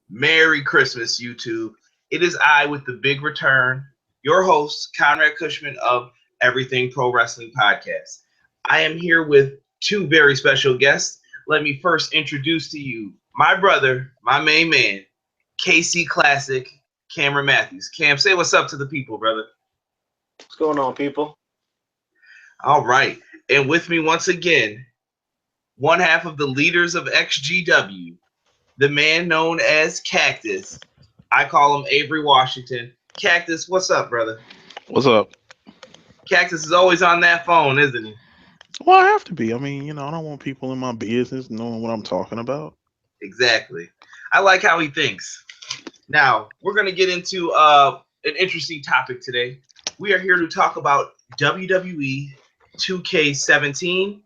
Merry Christmas, YouTube. It is I with the big return, your host, Conrad Cushman of Everything Pro Wrestling Podcast. I am here with two very special guests. Let me first introduce to you my brother, my main man, KC Classic, Cameron Matthews. Cam, say what's up to the people, brother. What's going on, people? All right. And with me once again, one half of the leaders of XGW, the man known as Cactus. I call him Avery Washington. Cactus, what's up, brother? What's up? Cactus is always on that phone, isn't he? Well, I have to be. I mean, I don't want people in my business knowing what I'm talking about. Exactly. I like how he thinks. Now, we're going to get into an interesting topic today. We are here to talk about WWE 2K17.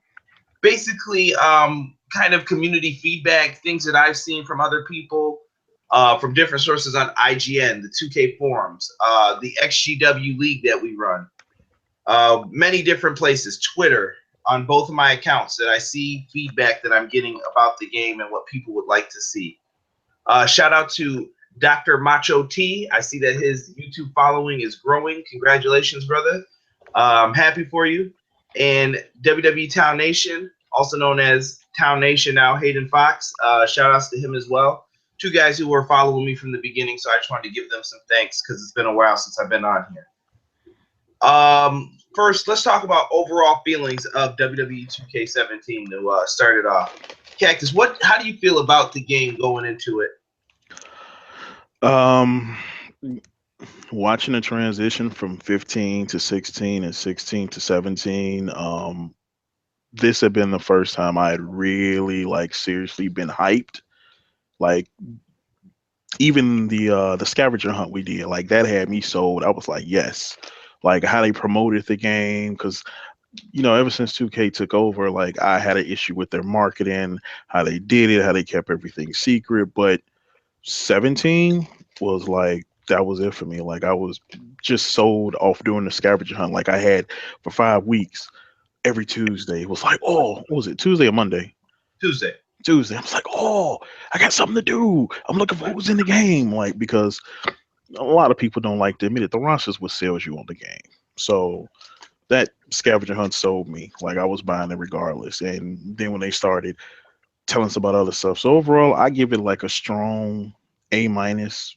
Basically, kind of community feedback, things that I've seen from other people, from different sources on IGN, the 2K forums, the XGW League that we run, many different places, Twitter, on both of my accounts that I see feedback that I'm getting about the game and what people would like to see. Shout out to Dr. Macho T. I see that his YouTube following is growing. Congratulations, brother. I'm happy for you. And WWE Town Nation, also known as Town Nation now, Hayden Fox. Shout outs to him as well. Two guys who were following me from the beginning, so I just wanted to give them some thanks because it's been a while since I've been on here. First, let's talk about overall feelings of WWE 2K17 to start it off. Cactus, how do you feel about the game going into it? Um, Watching the transition from 15 to 16 and 16 to 17. This had been the first time I had really seriously been hyped. Like even the scavenger hunt we did, that had me sold. I was like, yes. Like how they promoted the game, because ever since 2K took over, I had an issue with their marketing, how they did it, how they kept everything secret. But 17 was that was it for me. I was just sold off doing the scavenger hunt. I had for 5 weeks, every Tuesday. It was oh, what was it, Tuesday or Monday? Tuesday. Tuesday. I was oh, I got something to do. I'm looking for who's in the game. Because a lot of people don't like to admit it, the rosters what sells you on the game. So that scavenger hunt sold me. I was buying it regardless. And then when they started telling us about other stuff, so overall I give it a strong A minus,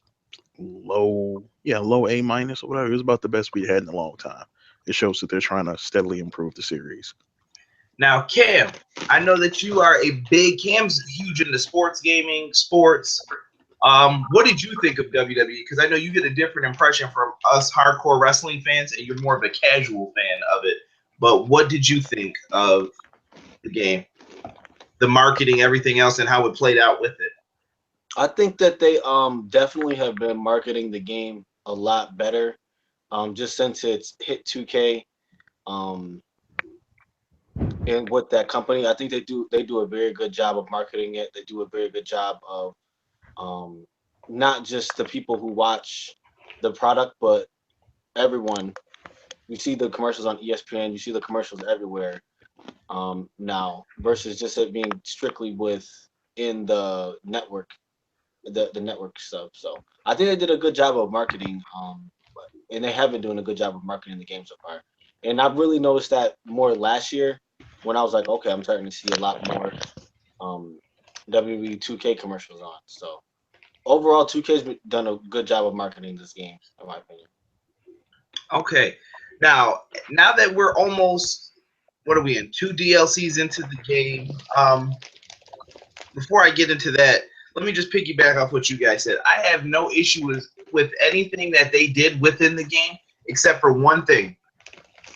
low A minus or whatever. It was about the best we had in a long time. It shows that they're trying to steadily improve the series. Now, Cam, I know that you are Cam's huge into sports gaming, sports. What did you think of WWE? Because I know you get a different impression from us hardcore wrestling fans, and you're more of a casual fan of it. But what did you think of the game, the marketing, everything else, and how it played out with it? I think that they definitely have been marketing the game a lot better. Just since it's hit 2K, and with that company, I think they do a very good job of marketing it. They do a very good job of not just the people who watch the product, but everyone. You see the commercials on ESPN, you see the commercials everywhere now, versus just it being strictly within the network, the network stuff. So I think they did a good job of marketing, and they have been doing a good job of marketing the game so far. And I've really noticed that more last year when I was like, okay, I'm starting to see a lot more WWE 2K commercials on. So overall, 2K's done a good job of marketing this game, in my opinion. Okay. Now that we're almost, what are we in? 2 DLCs into the game. Before I get into that, let me just piggyback off what you guys said. I have no issue with anything that they did within the game, except for one thing.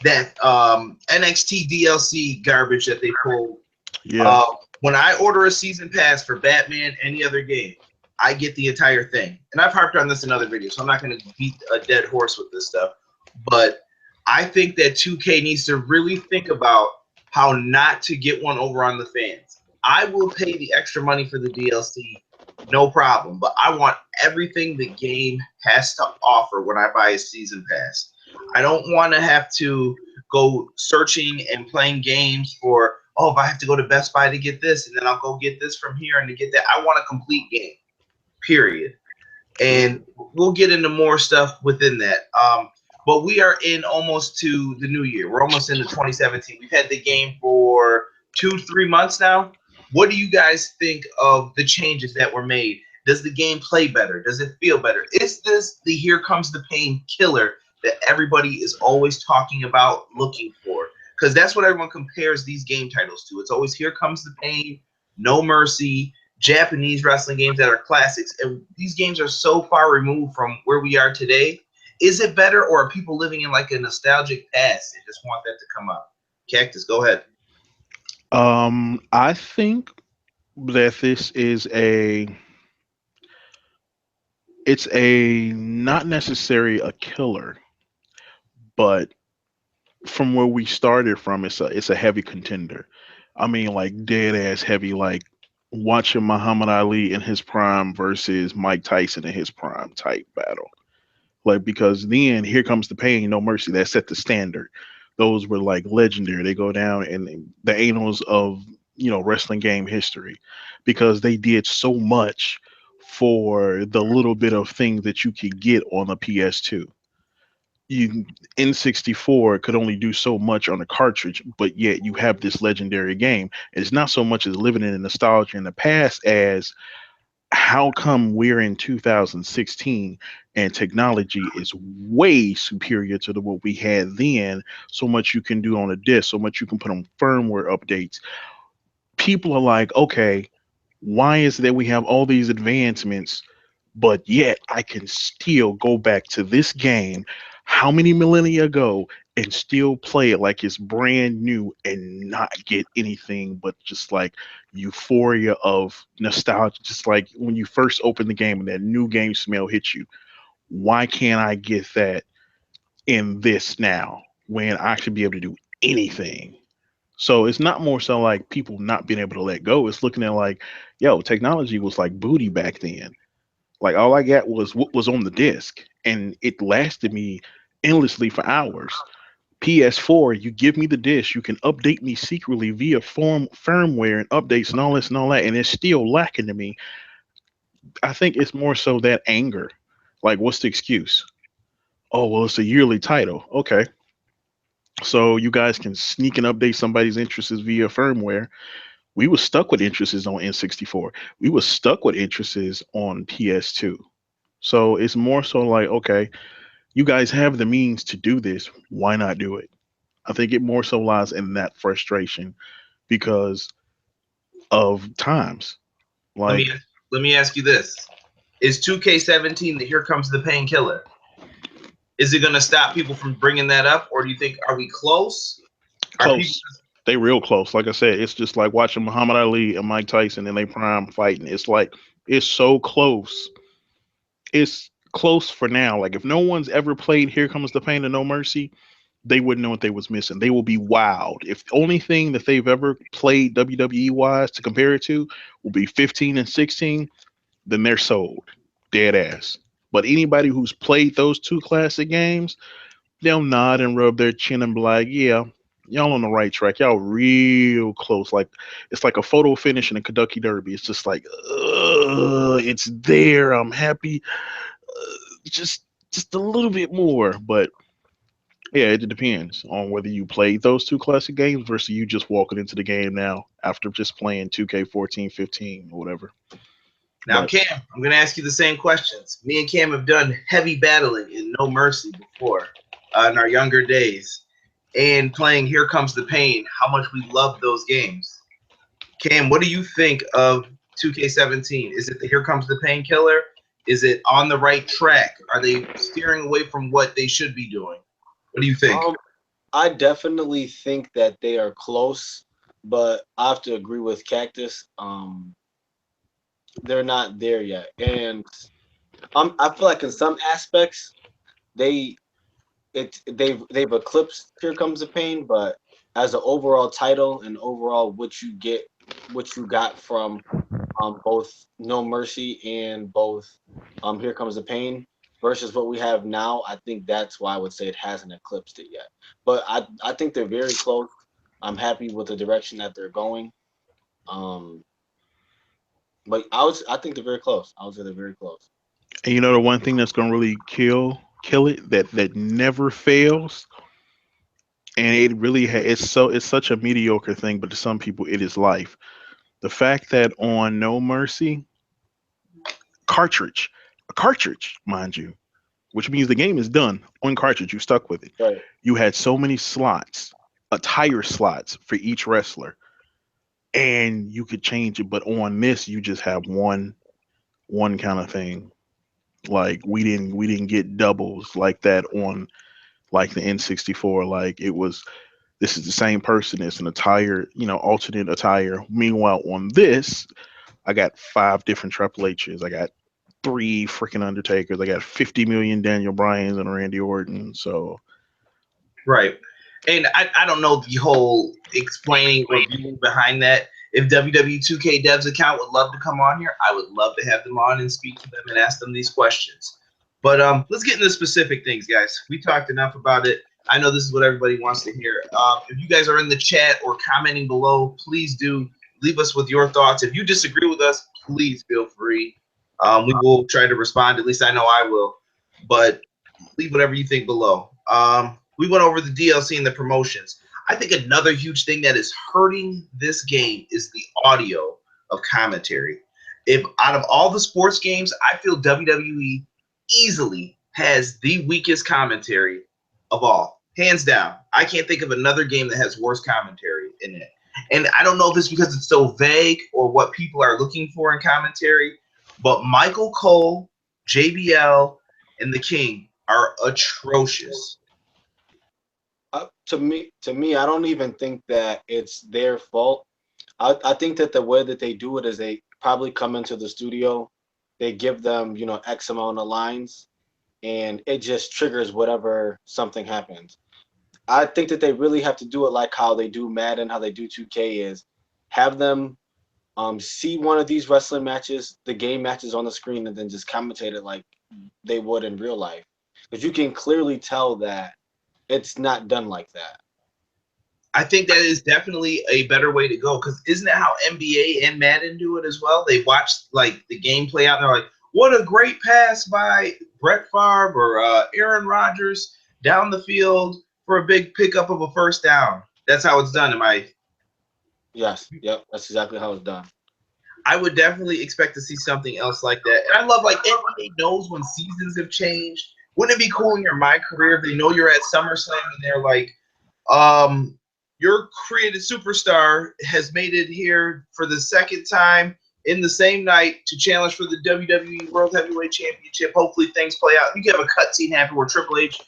That NXT DLC garbage that they pulled. Yeah. When I order a season pass for Batman, any other game, I get the entire thing. And I've harped on this in other videos, so I'm not going to beat a dead horse with this stuff. But I think that 2K needs to really think about how not to get one over on the fans. I will pay the extra money for the DLC, no problem. But I want everything the game has to offer when I buy a season pass. I don't want to have to go searching and playing games for, if I have to go to Best Buy to get this, and then I'll go get this from here and to get that. I want a complete game. period. And we'll get into more stuff within that. But we are in almost to the new year. We're almost into 2017. We've had the game for 2-3 months now. What do you guys think of the changes that were made? Does the game play better? Does it feel better? Is this the Here Comes the Pain killer that everybody is always talking about, looking for? Because that's what everyone compares these game titles to. It's always Here Comes the Pain, No Mercy, Japanese wrestling games that are classics. And these games are so far removed from where we are today. Is it better, or are people living in like a nostalgic past and just want that to come up? Cactus, go ahead. I think that this is it's a not necessarily a killer, but from where we started from, it's a heavy contender. I mean, like dead ass heavy, like watching Muhammad Ali in his prime versus Mike Tyson in his prime type battle. Like because then Here Comes the Pain, No Mercy, that set the standard. Those were like legendary. They go down in the annals of wrestling game history because they did so much for the little bit of things that you could get on the PS2. You N64 could only do so much on a cartridge, but yet you have this legendary game. It's not so much as living in the nostalgia in the past as how come we're in 2016 and technology is way superior to what we had then. So much you can do on a disc, so much you can put on firmware updates. People are like, okay, why is it that we have all these advancements, but yet I can still go back to this game how many millennia ago and still play it like it's brand new and not get anything but just like euphoria of nostalgia, just like when you first open the game and that new game smell hits you. Why can't I get that in this now when I should be able to do anything? So it's not more so like people not being able to let go. It's looking at like, yo, technology was like booty back then. Like all I got was what was on the disc, and it lasted me endlessly for hours. PS4, you give me the disc, you can update me secretly via firmware and updates and all this and all that, and it's still lacking to me. I think it's more so that anger. Like, what's the excuse? Oh, well, it's a yearly title. Okay. So you guys can sneak and update somebody's interests via firmware. We were stuck with interests on N64. We were stuck with interests on PS2. So it's more so like, okay, you guys have the means to do this. Why not do it? I think it more so lies in that frustration because of times. Let Like, me let me ask you this: is 2K17 the Here Comes the Pain killer? Is it going to stop people from bringing that up, or do you think are we close? Are people? close. They real close. Like I said, it's just like watching Muhammad Ali and Mike Tyson and they prime fighting. It's like it's so close. It's close for now. Like if no one's ever played Here Comes the Pain and No Mercy, they wouldn't know what they was missing. They will be wowed. If the only thing that they've ever played WWE wise to compare it to will be 15 and 16, then they're sold. Dead ass. But anybody who's played those two classic games, they'll nod and rub their chin and be like, yeah, y'all on the right track. Y'all real close. Like it's like a photo finish in a Kentucky Derby. It's just like, it's there. I'm happy. Just a little bit more. But yeah, it depends on whether you played those two classic games versus you just walking into the game now after just playing 2K14, 15, or whatever. Now, But Cam, I'm going to ask you the same questions. Me and Cam have done heavy battling in No Mercy before in our younger days, and playing Here Comes the Pain. How much we love those games. Cam, what do you think of 2K17? Is it the Here Comes the Pain killer? Is it on the right track? Are they steering away from what they should be doing? What do you think? I definitely think that they are close, but I have to agree with Cactus. They're not there yet, and I feel like in some aspects they they've eclipsed Here Comes the Pain, but as an overall title and overall what you got from both No Mercy and both Here Comes the Pain versus what we have now, I think that's why I would say it hasn't eclipsed it yet. But I think they're very close. I'm happy with the direction that they're going. Um, But I think they're very close. I would say they're very close. And you know the one thing that's gonna really kill it that never fails, and it really it's such a mediocre thing, but to some people it is life. The fact that on No Mercy cartridge, a cartridge, mind you, which means the game is done on cartridge. You stuck with it. Right. You had so many slots, tire slots for each wrestler, and you could change it. But on this, you just have one kind of thing. Like we didn't get doubles like that on like the N64. Like it was this is the same person. It's an attire, alternate attire. Meanwhile, on this, I got 5 different Triple H's. I got 3 freaking Undertakers. I got 50 million Daniel Bryans and Randy Orton. So Right. And I don't know the whole explaining or viewing behind that. If WWE 2K Dev's account would love to come on here, I would love to have them on and speak to them and ask them these questions. But let's get into specific things, guys. We talked enough about it. I know this is what everybody wants to hear. If you guys are in the chat or commenting below, please do leave us with your thoughts. If you disagree with us, please feel free. We will try to respond. At least I know I will. But leave whatever you think below. We went over the DLC and the promotions. I think another huge thing that is hurting this game is the audio of commentary. If out of all the sports games, I feel WWE easily has the weakest commentary of all, hands down. I can't think of another game that has worse commentary in it. And I don't know if it's because it's so vague or what people are looking for in commentary, but Michael Cole, JBL, and the King are atrocious. To me, I don't even think that it's their fault. I think that the way that they do it is they probably come into the studio, they give them, X amount of lines, and it just triggers whatever something happens. I think that they really have to do it like how they do Madden, how they do 2K is have them see one of these wrestling matches, the game matches on the screen, and then just commentate it like they would in real life. Because you can clearly tell that it's not done like that. I think that is definitely a better way to go because isn't that how NBA and Madden do it as well? They watch like the game play out and they're like, what a great pass by Brett Favre or Aaron Rodgers down the field for a big pickup of a first down. That's how it's done. Yes, yep, that's exactly how it's done. I would definitely expect to see something else like that. And I love like NBA knows when seasons have changed. Wouldn't it be cool in my career if they know you're at SummerSlam and they're like, your created superstar has made it here for the second time in the same night to challenge for the WWE World Heavyweight Championship. Hopefully things play out. You can have a cutscene happen where Triple H,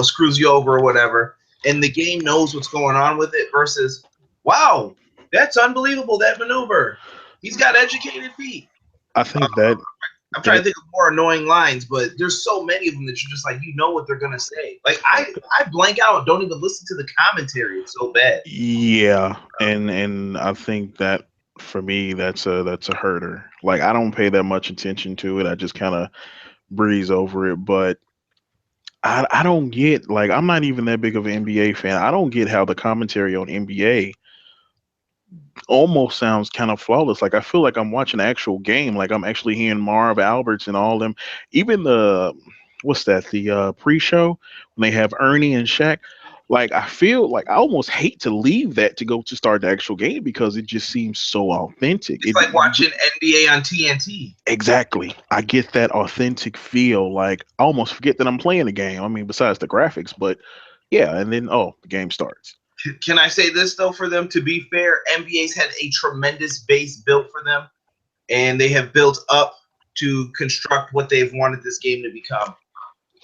screws you over or whatever, and the game knows what's going on with it versus, wow, that's unbelievable, that maneuver. He's got educated feet. I think that I'm trying to think of more annoying lines, but there's so many of them that you're just like, what they're gonna say. Like I blank out and don't even listen to the commentary. It's so bad. yeah, and I think that for me that's a herder. Like I don't pay that much attention to it. I just kind of breeze over it, but I don't get like I'm not even that big of an NBA fan. I don't get how the commentary on NBA almost sounds kind of flawless. Like I feel like I'm watching an actual game. Like I'm actually hearing Marv Alberts and all them. Even the what's that? The pre-show when they have Ernie and Shaq. Like I feel like I almost hate to leave that to go to start the actual game because it just seems so authentic. It's like watching NBA on TNT. Exactly. I get that authentic feel. Like I almost forget that I'm playing the game. I mean, besides the graphics, but yeah, and then the game starts. Can I say this though? For them, to be fair, NBA's had a tremendous base built for them, and they have built up to construct what they've wanted this game to become.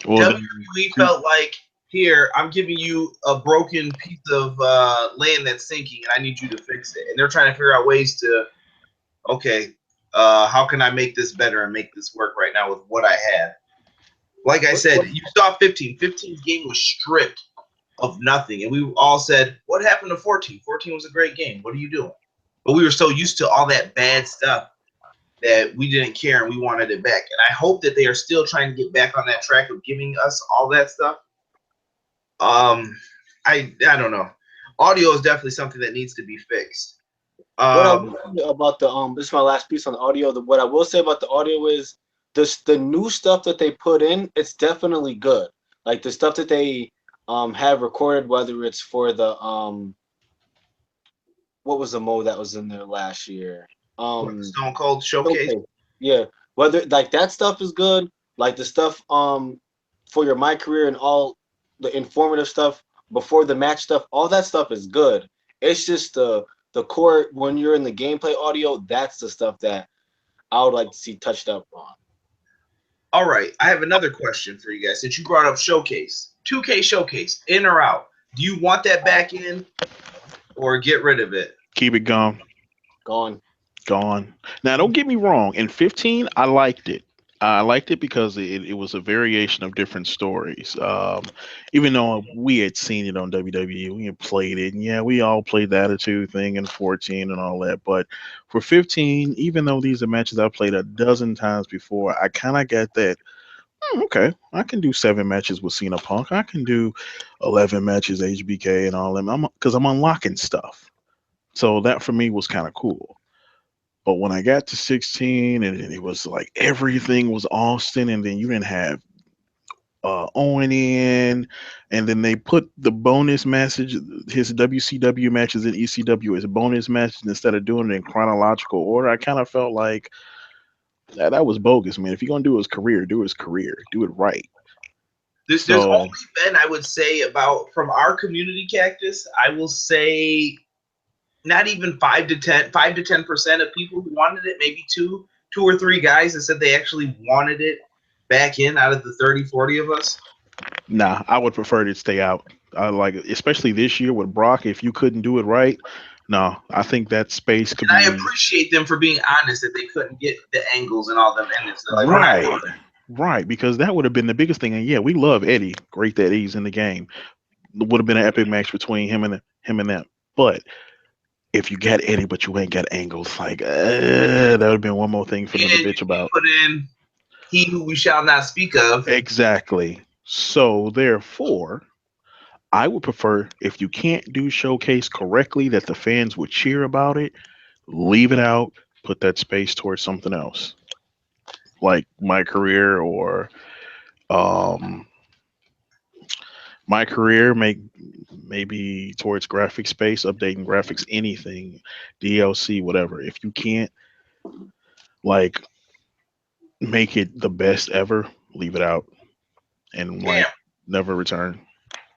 Well, WWE felt like, here, I'm giving you a broken piece of land that's sinking, and I need you to fix it. And they're trying to figure out ways to, okay, how can I make this better and make this work right now with what I have? Like I said, you saw 15. 15's game was stripped of nothing. And we all said, what happened to 14? 14 was a great game. What are you doing? But we were so used to all that bad stuff that we didn't care and we wanted it back. And I hope that they are still trying to get back on that track of giving us all that stuff. I don't know. Audio is definitely something that needs to be fixed. What I will Um, say about the this is my last piece on the audio. What I will say about the audio is the new stuff that they put in, it's definitely good. Like the stuff that they have recorded, whether it's for the what was the mode that was in there last year? what, the Um Stone Cold Showcase. okay. Yeah. Whether like that stuff is good, like the stuff for your my career and all the informative stuff before the match stuff, all that stuff is good. It's just the core when you're in the gameplay audio, that's the stuff that I would like to see touched up on. All right, I have another question for you guys. Since you brought up Showcase, 2K Showcase, in or out? Do you want that back in or get rid of it? Keep it gone. Gone. Gone. Now, don't get me wrong. In 15, I liked it. I liked it because it was a variation of different stories. Even though we had seen it on WWE, we had played it, and yeah, we all played the Attitude thing in 14 and all that. But for 15, even though these are matches I played a dozen times before, I kind of got that. Okay, I can do 7 matches with Cena Punk. I can do 11 matches HBK and all them. Because I'm unlocking stuff. So that for me was kind of cool. But when I got to 16 and it was like everything was Austin, and then you didn't have Owen in, and then they put the bonus message, his WCW matches in ECW as bonus matches instead of doing it in chronological order. I kind of felt like that was bogus, man. If you're gonna do his career, do his career, do it right. There's only So been, I would say, about from our community cactus, I will say not even 5 to 10% of people who wanted it, maybe two or three guys that said they actually wanted it back in out of the 30, 40 of us. nah, I would prefer to stay out. I like, especially this year with Brock. If you couldn't do it right, no, I think that space could And I be appreciate them for being honest that they couldn't get the angles and all them endings. They're like, we're not doing right. Right, because that would have been the biggest thing. And yeah, we love Eddie. Great that he's in the game. Would have been an epic match between him and them. But if you got Eddie, but you ain't got angles, like that would have been one more thing for them to it. And bitch you about. put in he who we shall not speak of. Exactly. So therefore, I would prefer if you can't do showcase correctly that the fans would cheer about it, leave it out, put that space towards something else, like my career or um my career make maybe towards graphic space, updating graphics, anything, DLC, whatever. If you can't like make it the best ever, leave it out and Cam, like never return.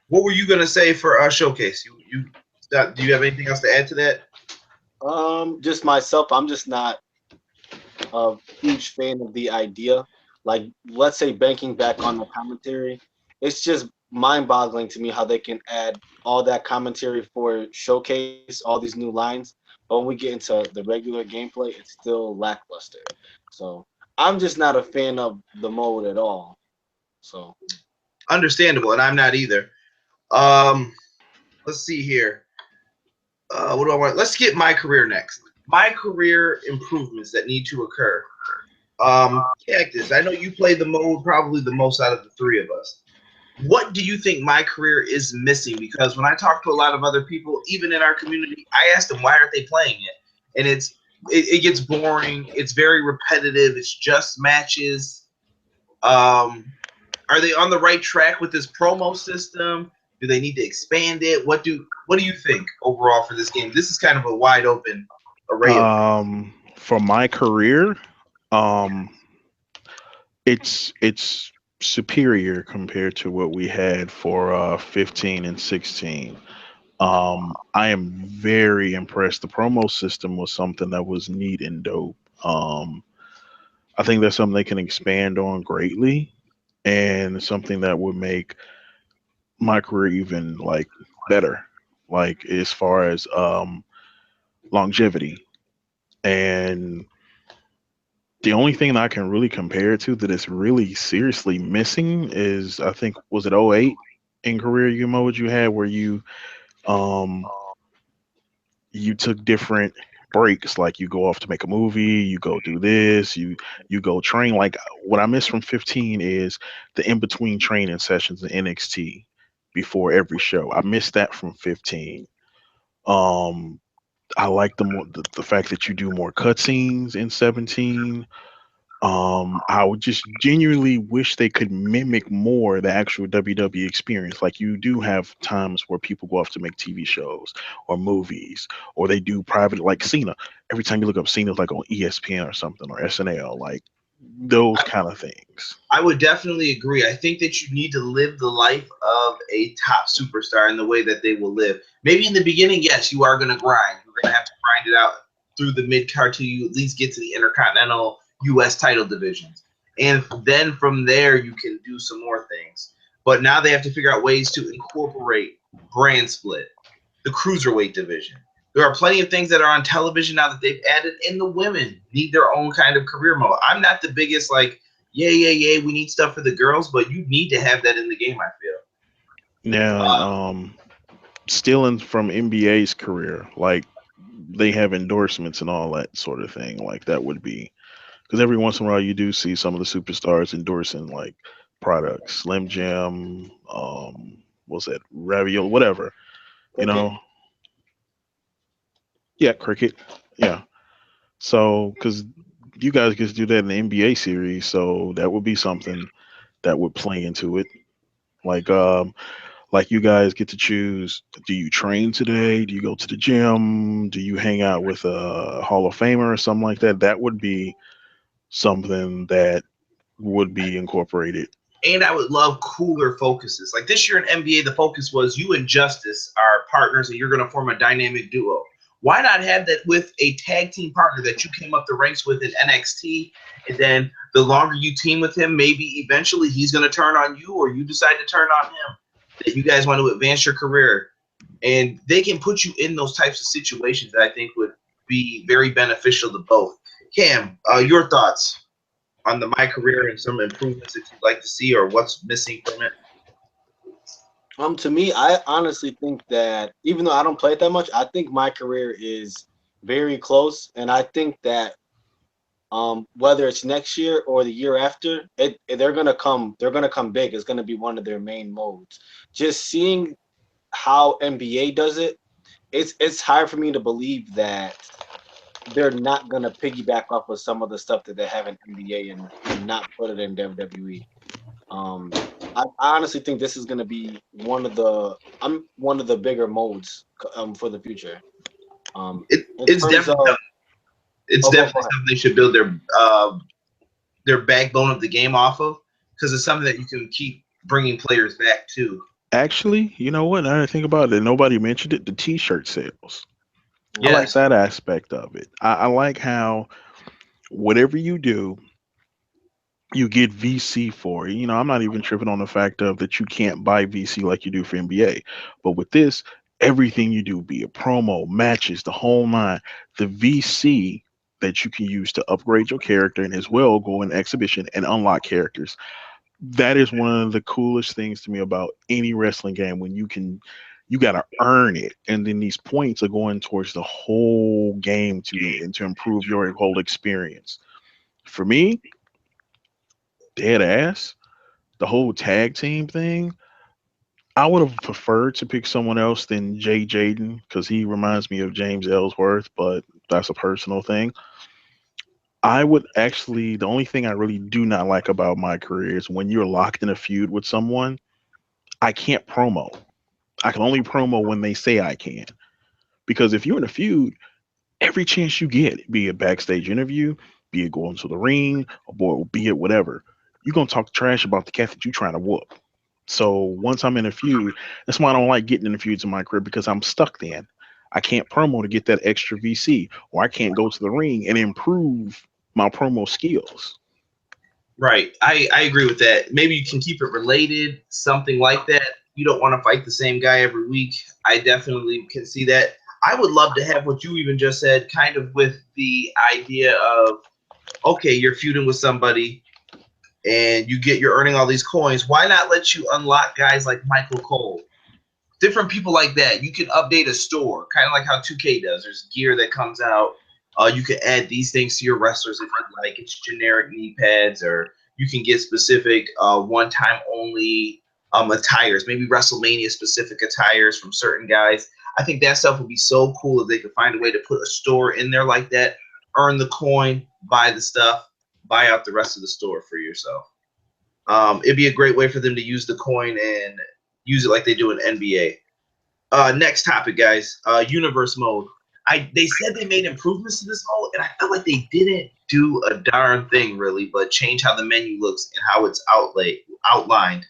what were you gonna say for our showcase? Do you have anything else to add to that? Just myself, I'm just not a huge fan of the idea. Like, let's say banking back on the commentary, it's just mind-boggling to me how they can add all that commentary for showcase all these new lines, but when we get into the regular gameplay, it's still lackluster. So I'm just not a fan of the mode at all. So Understandable, and I'm not either. Um, let's see here. What do I want? Let's get my career next. My career improvements that need to occur. Cactus, I know you play the mode probably the most out of the three of us. What do you think my career is missing? Because when I talk to a lot of other people, even in our community, I ask them why aren't they playing it, and it gets boring. It's very repetitive. It's just matches. Um, are they on the right track with this promo system? Do they need to expand it? What do you think overall for this game? This is kind of a wide open array of. For my career, um, it's superior compared to what we had for 15 and 16. I am very impressed. The promo system was something that was neat and dope. I think that's something they can expand on greatly, and something that would make my career even like better, like as far as longevity. And the only thing that I can really compare it to that is really seriously missing is I think was it '08 in career you mode you had where um you took different breaks, like you go off to make a movie, you go do this, you go train. Like what I miss from 15 is the in between training sessions in NXT before every show. I missed that from 15. um I like the fact that you do more cutscenes in 17. I would just genuinely wish they could mimic more the actual WWE experience. Like you do have times where people go off to make TV shows or movies, or they do private, like Cena. Every time you look up Cena's like on ESPN or something or SNL, like those kind of things. I would definitely agree. I think that you need to live the life of a top superstar in the way that they will live. Maybe in the beginning, yes, you are going to grind. You're going to have to grind it out through the mid card till you at least get to the Intercontinental U.S. title divisions. And then from there, you can do some more things. But now they have to figure out ways to incorporate brand split, the cruiserweight division. There are plenty of things that are on television now that they've added, and the women need their own kind of career mode. I'm not the biggest, like, yeah, we need stuff for the girls, but you need to have that in the game, I feel. Now, stealing from NBA's career, like they have endorsements and all that sort of thing. Like that would be because every once in a while you do see some of the superstars endorsing like products, Slim Jim, what's that, Ravioli, whatever, you Okay. know. Yeah, cricket. Yeah. So, because you guys get to do that in the NBA series, so that would be something that would play into it. Like, like you guys get to choose: do you train today? Do you go to the gym? Do you hang out with a Hall of Famer or something like that? That would be something that would be incorporated. And I would love cooler focuses. Like this year in NBA, the focus was you and Justice are partners and you're going to form a dynamic duo. Why not have that with a tag team partner that you came up the ranks with in NXT? And then the longer you team with him, maybe eventually he's going to turn on you or you decide to turn on him. That you guys want to advance your career. And they can put you in those types of situations that I think would be very beneficial to both. Cam, your thoughts on the My Career and some improvements that you'd like to see or what's missing from it? To me, I honestly think that even though I don't play it that much, I think my career is very close, and I think that whether it's next year or the year after, they're gonna come big. It's gonna be one of their main modes. Just seeing how NBA does it, it's hard for me to believe that they're not gonna piggyback off of some of the stuff that they have in NBA and not put it in WWE. Um, I honestly think this is gonna be one of the bigger modes for the future. It, In it's terms definitely of it's oh, definitely go ahead. something they should build their backbone of the game off of because it's something that you can keep bringing players back to. Actually, you know what? Now that I think about it, nobody mentioned it. The T-shirt sales. I Mhm. like Yes, that aspect of it. I like how whatever you do, you get VC for it. You know, I'm not even tripping on the fact of that you can't buy VC like you do for NBA. But with this, everything you do, be it promo, matches, the whole nine, the VC that you can use to upgrade your character and as well go in exhibition and unlock characters. That is one of the coolest things to me about any wrestling game when you gotta earn it. And then these points are going towards the whole game to improve your whole experience. For me, dead ass. The whole tag team thing, I would have preferred to pick someone else than Jay Jaden because he reminds me of James Ellsworth, but that's a personal thing. I would actually, the only thing I really do not like about my career is when you're locked in a feud with someone, I can't promo. I can only promo when they say I can. Because if you're in a feud, every chance you get, be it backstage interview, be it going to the ring, or be it whatever, you're going to talk trash about the cat that you're trying to whoop. So once I'm in a feud, that's why I don't like getting in the feuds in my career because I'm stuck then. I can't promo to get that extra VC, or I can't go to the ring and improve my promo skills. right. I agree with that. Maybe you can keep it related, something like that. You don't want to fight the same guy every week. I definitely can see that. I would love to have what you even just said, kind of with the idea of okay, you're feuding with somebody and you're earning all these coins. Why not let you unlock guys like Michael Cole, different people like that? You can update a store, kind of like how 2K does. There's gear that comes out. You can add these things to your wrestlers if you like. It's generic knee pads, or you can get specific one-time only attires, maybe WrestleMania specific attires from certain guys. I think that stuff would be so cool if they could find a way to put a store in there like that, earn the coin, buy the stuff, buy out the rest of the store for yourself. It'd be a great way for them to use the coin and use it like they do in NBA. Next topic, guys. Universe mode. They said they made improvements to this mode, and I felt like they didn't do a darn thing really, but change how the menu looks and how it's outlined.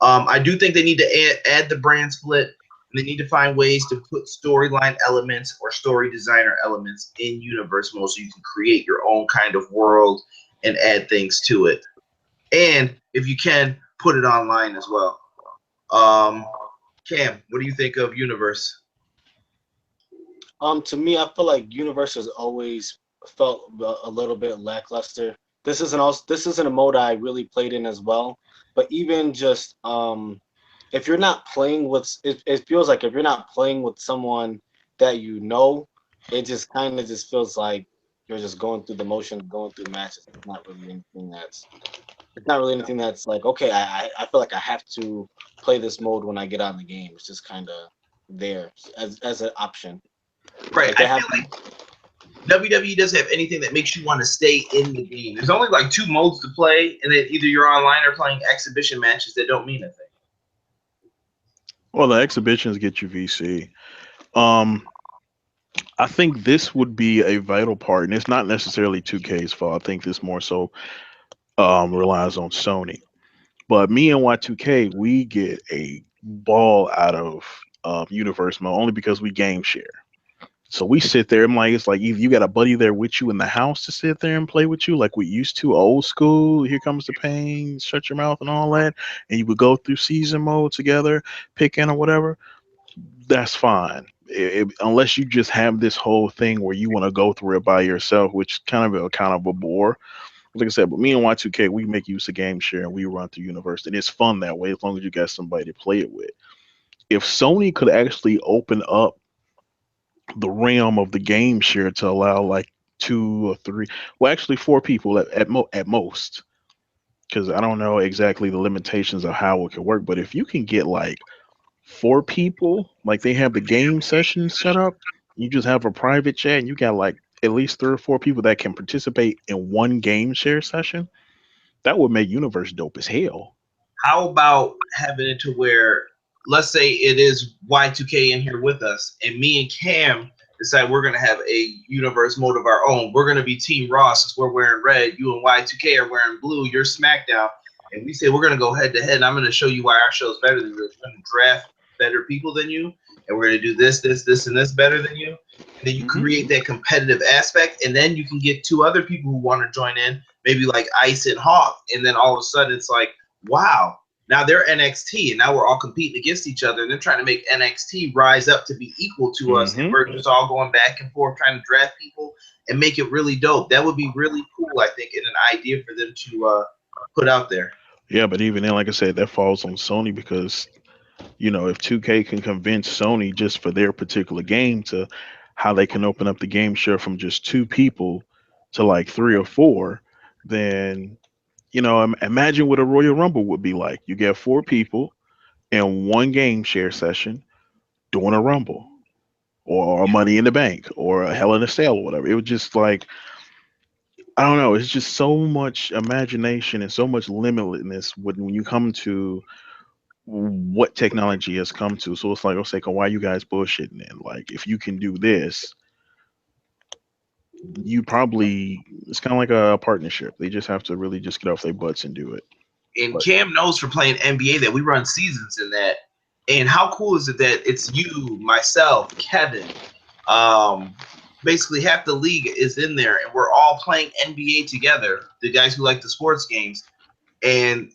I do think they need to add the brand split. And they need to find ways to put storyline elements or story designer elements in universe mode so you can create your own kind of world and add things to it. And if you can, put it online as well. Um, Cam, what do you think of universe? To me, I feel like Universe has always felt a little bit lackluster. This isn't a mode I really played in as well. But even just if you're not playing with it feels like if you're not playing with someone that you know, it just kind of just feels like you're just going through the motions, going through matches. It's not really anything that's like, okay, I feel like I have to play this mode when I get on the game. It's just kind of there as an option. Right. Like they I have feel like WWE doesn't have anything that makes you want to stay in the game. There's only like two modes to play, and then either you're online or playing exhibition matches that don't mean a thing. Well, the exhibitions get you VC. Um, I think this would be a vital part, and it's not necessarily 2K's fault. I think this more so relies on Sony. But me and Y2K, we get a ball out of Universe Mode only because we game share. So we sit there. I'm like, it's like either you got a buddy there with you in the house to sit there and play with you, like we used to, old school. Here comes the pain, shut your mouth, and all that. And you would go through season mode together, pick in or whatever. That's fine. Unless you just have this whole thing where you want to go through it by yourself, which kind of a bore. Like I said, but me and Y2K, we make use of game share and we run through universe, and it's fun that way as long as you got somebody to play it with. If Sony could actually open up the realm of the game share to allow like two or three, well, actually four people at most, because I don't know exactly the limitations of how it could work, but if you can get like four people, like they have the game session set up, you just have a private chat and you got like at least three or four people that can participate in one game share session, that would make universe dope as hell. How about having it to where, let's say it is Y2K in here with us, and me and Cam decide we're going to have a universe mode of our own. We're going to be Team Raw since we're wearing red. You and Y2K are wearing blue. You're SmackDown. And we say we're going to go head to head, and I'm going to show you why our show is better than yours. We're going to draft better people than you, and we're going to do this, this, this, and this better than you. And then you create that competitive aspect, and then you can get two other people who want to join in, maybe like Ice and Hawk, and then all of a sudden it's like, wow, now they're NXT, and now we're all competing against each other, and they're trying to make NXT rise up to be equal to us, and we're just all going back and forth trying to draft people and make it really dope. That would be really cool, I think, and an idea for them to put out there. Yeah, but even then, like I said, that falls on Sony because if 2K can convince Sony just for their particular game to how they can open up the game share from just two people to like three or four, then imagine what a Royal Rumble would be like. You get four people in one game share session doing a Rumble or a Money in the Bank or a Hell in a Cell or whatever. It was just like, I don't know. It's just so much imagination and so much limitlessness when you come to what technology has come to. So it's like, okay, why you guys bullshitting then? Like, if you can do this, you probably it's kind of like a partnership. They just have to really just get off their butts and do it. And But Cam knows for playing NBA that we run seasons in that. And how cool is it that it's you, myself, Kevin, basically half the league is in there, and we're all playing NBA together. The guys who like the sports games, and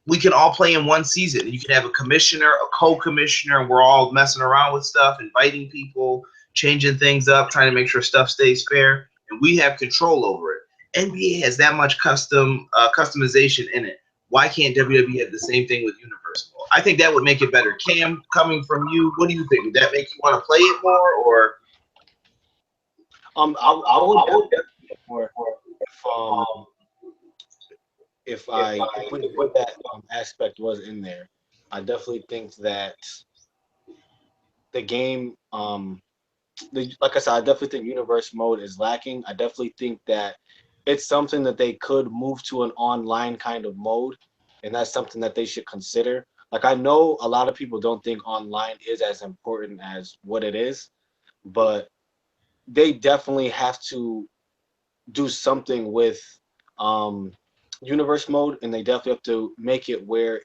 we can all play in one season. You can have a commissioner, a co-commissioner, and we're all messing around with stuff, inviting people, changing things up, trying to make sure stuff stays fair, and we have control over it. NBA has that much customization in it. Why can't WWE have the same thing with Universal? I think that would make it better. Cam, coming from you, what do you think? Would that make you want to play it more, or I would definitely more if if that aspect was in there. I definitely think that the game, like I said, I definitely think universe mode is lacking. I definitely think that it's something that they could move to an online kind of mode, and that's something that they should consider. Like I know a lot of people don't think online is as important as what it is, but they definitely have to do something with um, universe mode, and they definitely have to make it where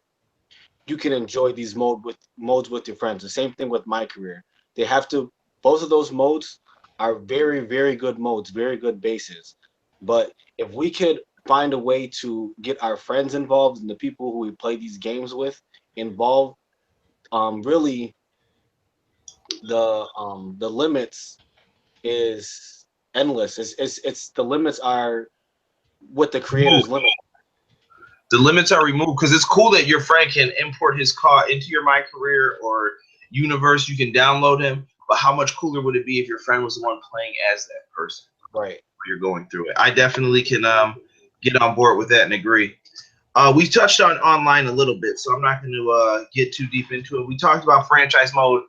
you can enjoy these modes with your friends. The same thing with my career. They have to. Both of those modes are very very good modes, very good bases. But if we could find a way to get our friends involved and the people who we play these games with involved, really the limits is endless. It's the limits are what the creators limit. The limits are removed because it's cool that your friend can import his car into your My Career or universe. You can download him, but how much cooler would it be if your friend was the one playing as that person Right. while you're going through it? I definitely can get on board with that and agree. We touched on online a little bit, so I'm not going to get too deep into it. We talked about franchise mode.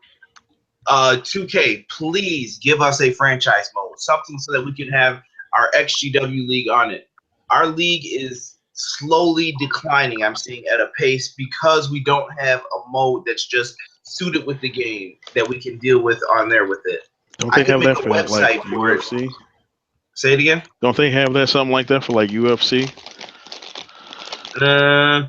2K, please give us a franchise mode, something so that we can have our XGW league on it. Our league is slowly declining, I'm seeing, at a pace because we don't have a mode that's just suited with the game that we can deal with on there with it. Don't I they could have make that a for like website for it. UFC? Say it again. Don't they have that something like that for like UFC? Cam,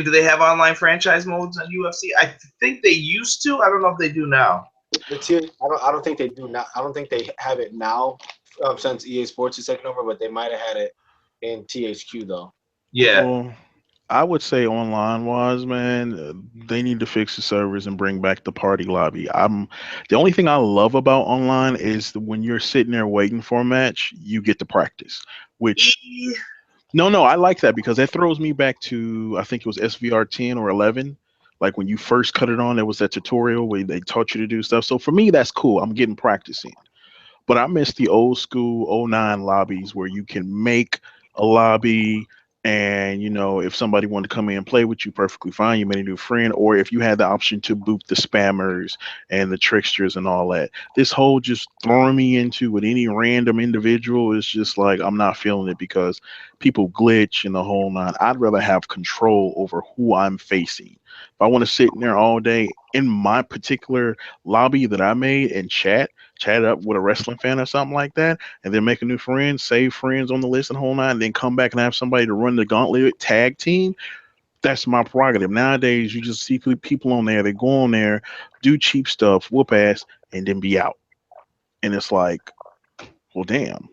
do they have online franchise modes on UFC? I think they used to. I don't know if they do now. I don't think they do now. I don't think they have it now since EA Sports is taken over, but they might have had it in THQ though. Yeah. Well, I would say online wise, man, they need to fix the servers and bring back the party lobby. The only thing I love about online is that when you're sitting there waiting for a match, you get to practice. Which no, I like that because that throws me back to I think it was SVR 10 or 11. Like when you first cut it on, there was that tutorial where they taught you to do stuff. So for me, that's cool. I'm getting practice in. But I miss the old school '09 lobbies where you can make a lobby and if somebody wanted to come in and play with you, perfectly fine. You made a new friend, or if you had the option to boot the spammers and the tricksters and all that. This whole just throwing me into with any random individual is just like I'm not feeling it because people glitch and the whole nine. I'd rather have control over who I'm facing. If I want to sit in there all day in my particular lobby that I made and chat up with a wrestling fan or something like that, and then make a new friend, save friends on the list and whole nine, and then come back and have somebody to run the gauntlet tag team. That's my prerogative. Nowadays, you just see people on there. They go on there, do cheap stuff, whoop ass, and then be out. And it's like, well, damn.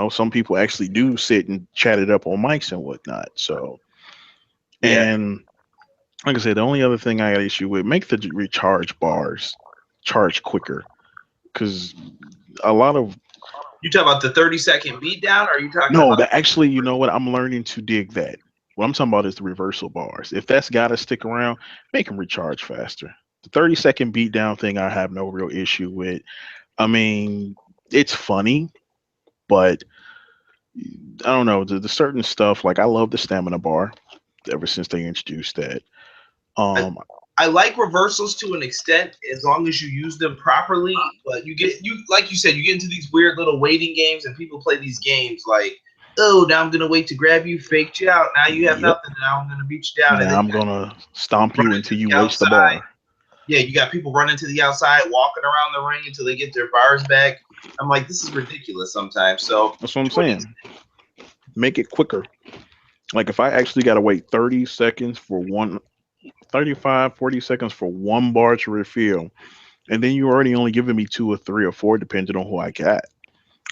Some people actually do sit and chat it up on mics and whatnot. So, Yeah. and like I said, the only other thing I got issue with, make the recharge bars charge quicker, because a lot of You talking about the 30-second beatdown, or are you talking no, about? that actually, you know what? I'm learning to dig that. What I'm talking about is the reversal bars. If that's got to stick around, make them recharge faster. The 30-second beatdown thing, I have no real issue with. I mean, it's funny, but I don't know the certain stuff. Like I love the stamina bar ever since they introduced that. I, Um, I like reversals to an extent as long as you use them properly. But you like you said, you get into these weird little waiting games, and people play these games like, oh, now I'm gonna wait to grab you, faked you out. Now you have yep. nothing. Now I'm gonna beat you down, and Now then I'm you got gonna stomp you running until to you the waste the outside. bar. Yeah, you got people running to the outside, walking around the ring until they get their bars back. I'm like, this is ridiculous sometimes. So That's what I'm saying. Make it quicker. Like if I actually got to wait 30 seconds for 35, 40 seconds for one bar to refill, and then you already only giving me two or three or four, depending on who I got.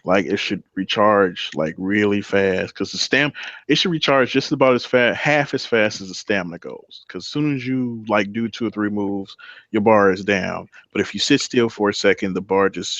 Like it should recharge like really fast because it should recharge just about as fast, half as fast as the stamina goes. Because as soon as you like do two or three moves, your bar is down. But if you sit still for a second, the bar just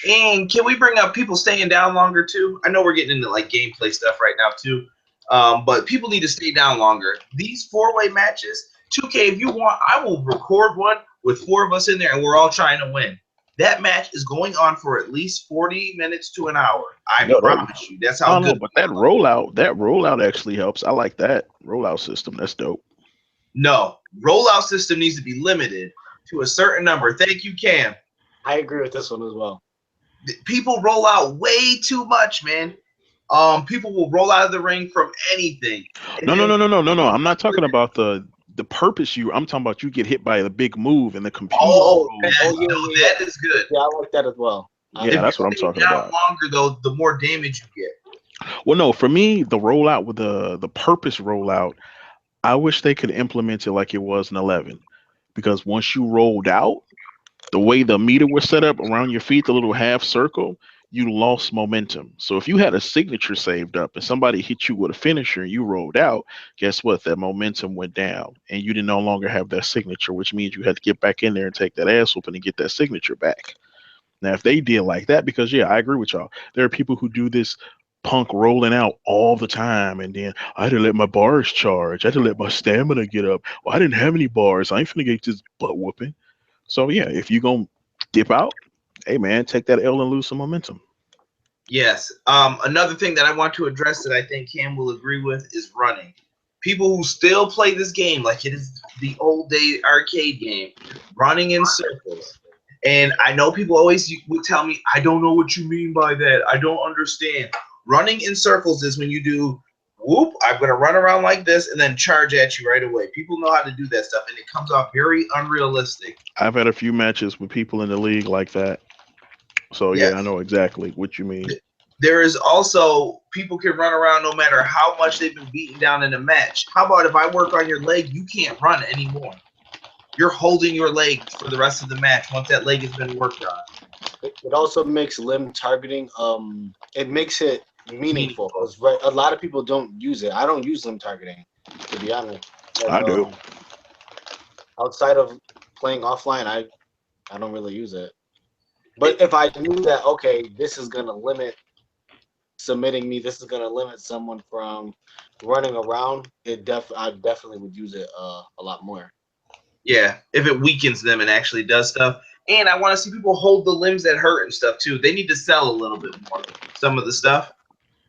And can we bring up people staying down longer too? I know we're getting into like gameplay stuff right now too, but people need to stay down longer. These four-way matches, 2K, if you want, I will record one with four of us in there, and we're all trying to win. That match is going on for at least 40 minutes to an hour. I yo, that promise you. That's I how don't know, good. but that rollout actually helps. I like that rollout system. That's dope. No, rollout system needs to be limited. to a certain number. Thank you, Cam. I agree with this one as well. People roll out way too much, man. People will roll out of the ring from anything. No, no, no, no, no, no, no. I'm not talking about the purpose. I'm talking about you get hit by the big move and the computer. Oh, rolls. that is good. Yeah, I like that as well. Yeah, that's what I'm talking about. Longer though, the more damage you get. Well, no, for me, the rollout with the purpose rollout, I wish they could implement it like it was in 11, because once you rolled out, the way the meter was set up around your feet, the little half circle, you lost momentum. So if you had a signature saved up and somebody hit you with a finisher and you rolled out, guess what? That momentum went down and you didn't no longer have that signature, which means you had to get back in there and take that ass whooping and get that signature back. Now, if they did like that, because yeah, I agree with y'all. There are people who do this punk rolling out all the time, and then I had to let my bars charge. I had to let my stamina get up. Well, I didn't have any bars. I ain't finna get this butt whooping. So yeah, if you gonna dip out, hey man, take that L and lose some momentum. Yes. Another thing that I want to address that I think Cam will agree with is running. People who still play this game like it is the old day arcade game, running in circles. And I know people always would tell me, I don't know what you mean by that. I don't understand. Running in circles is when you do, whoop, I'm going to run around like this and then charge at you right away. People know how to do that stuff, and it comes off very unrealistic. I've had a few matches with people in the league like that. So Yes. yeah, I know exactly what you mean. There is also people can run around no matter how much they've been beaten down in a match. How about if I work on your leg, you can't run anymore. You're holding your leg for the rest of the match once that leg has been worked on. It also makes limb targeting. It makes it meaningful. Right, a lot of people don't use it. I don't use limb targeting, to be honest. Like, I do. Outside of playing offline, I don't really use it. But if I knew that, okay, this is gonna limit submitting me, this is gonna limit someone from running around, I definitely would use it a lot more. Yeah, if it weakens them and actually does stuff. And I want to see people hold the limbs that hurt and stuff too. They need to sell a little bit more. Some of the stuff.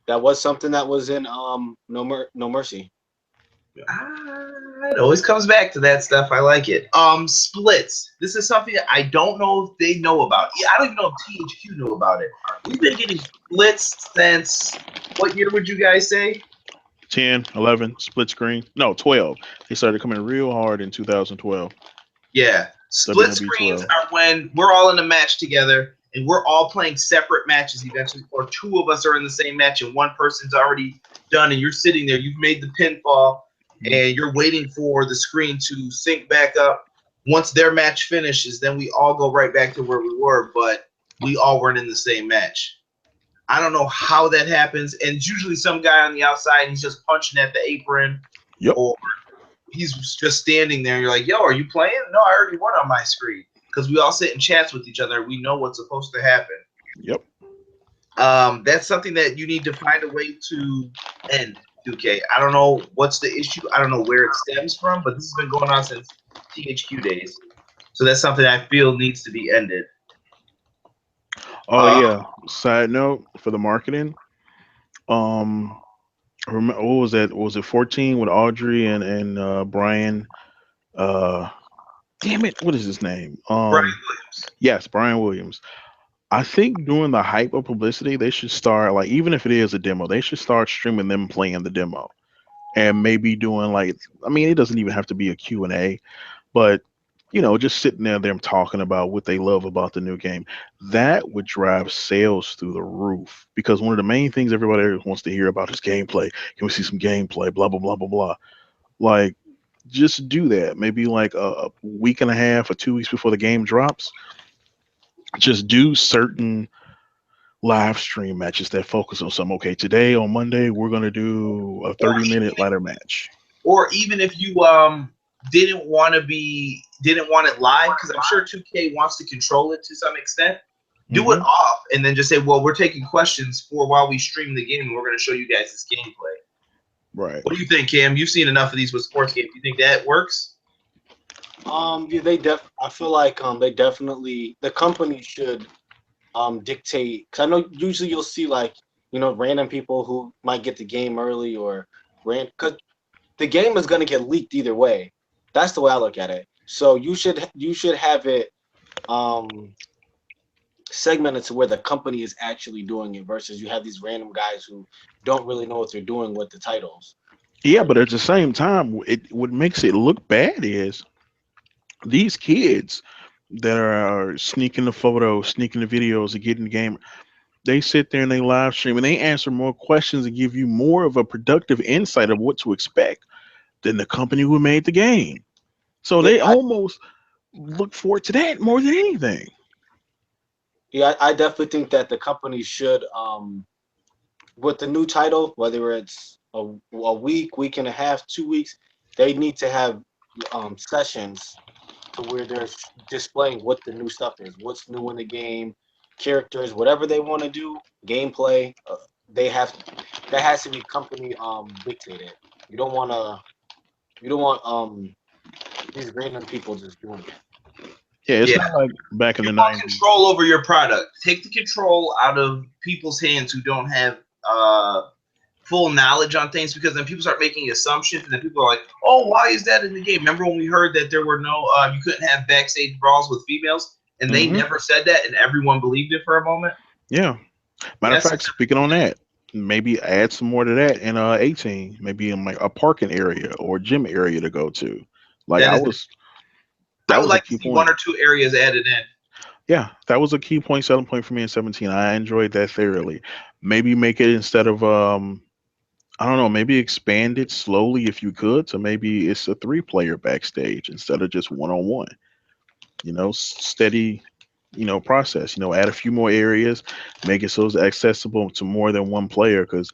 That was something that was in No Mercy. It always comes back to that stuff. I like it. Splits. This is something that I don't know if they know about. Yeah, I don't even know if THQ knew about it. We've been getting splits since what year would you guys say? 10, 11, split screen. No, 12. They started coming real hard in 2012. Yeah. Split screens are when we're all in a match together and we're all playing separate matches eventually, or two of us are in the same match and one person's already done and you're sitting there, you've made the pinfall, and you're waiting for the screen to sync back up. Once their match finishes, then we all go right back to where we were, but we all weren't in the same match. I don't know how that happens, and it's usually some guy on the outside and he's just punching at the apron. Yep. Or he's just standing there and you're like, yo, are you playing? No, I already won on my screen. Because we all sit in chats with each other. We know what's supposed to happen. Yep. That's something that you need to find a way to end, 2K. I don't know what's the issue. I don't know where it stems from, but this has been going on since THQ days. So that's something I feel needs to be ended. Oh yeah. Side note for the marketing. What was that? Was it 14 with Audrey and Brian? Damn it, what is his name? Brian Williams. Yes, Brian Williams. I think during the hype of publicity, they should start, like, even if it is a demo, they should start streaming them playing the demo, and maybe doing, like, I mean, it doesn't even have to be a Q&A, but just sitting there, them talking about what they love about the new game. That would drive sales through the roof, because one of the main things everybody wants to hear about is gameplay. Can we see some gameplay? Blah blah blah blah blah. Like, just do that. Maybe like a week and a half or 2 weeks before the game drops. Just do certain live stream matches that focus on something. Okay, today on Monday we're gonna do a 30-minute ladder match. Or even if you didn't want it live, because I'm sure 2K wants to control it to some extent. Do it off and then just say, well, we're taking questions for while we stream the game and we're going to show you guys this gameplay. Right. What do you think, Cam? You've seen enough of these with sports games. Do you think that works? Yeah, I feel like they definitely, the company should dictate, because I know usually you'll see, like, random people who might get the game early, or because the game is going to get leaked either way. That's the way I look at it. So you should have it segmented to where the company is actually doing it versus you have these random guys who don't really know what they're doing with the titles. Yeah, but at the same time, what makes it look bad is these kids that are sneaking the photos, sneaking the videos, and getting the game. They sit there and they live stream and they answer more questions and give you more of a productive insight of what to expect than the company who made the game. So Yeah, they almost look forward to that more than anything. I definitely think that the company should with the new title, whether it's a week and a half, 2 weeks, they need to have sessions to where they're displaying what the new stuff is, what's new in the game, characters, whatever they want to do, gameplay. They have that has to be company dictated. You don't want to. You don't want these random people just doing it. Yeah, it's Yeah, not like back in you the want 90s. control over your product. Take the control out of people's hands who don't have full knowledge on things, because then people start making assumptions, and then people are like, "Oh, why is that in the game?" Remember when we heard that there were no, you couldn't have backstage brawls with females, and they Hmm. never said that, and everyone believed it for a moment. Yeah. Matter of That's fact, speaking on that, maybe add some more to that in 18, maybe in like a parking area or gym area to go to. Like that I is. was, I that would was a like to key see one point. or two areas added in. Yeah, that was a key point, selling point for me in 17. I enjoyed that thoroughly. Maybe make it instead of I don't know, maybe expand it slowly if you could. So maybe it's a three-player backstage instead of just one-on-one. Steady, process. Add a few more areas, make it so it's accessible to more than one player. Because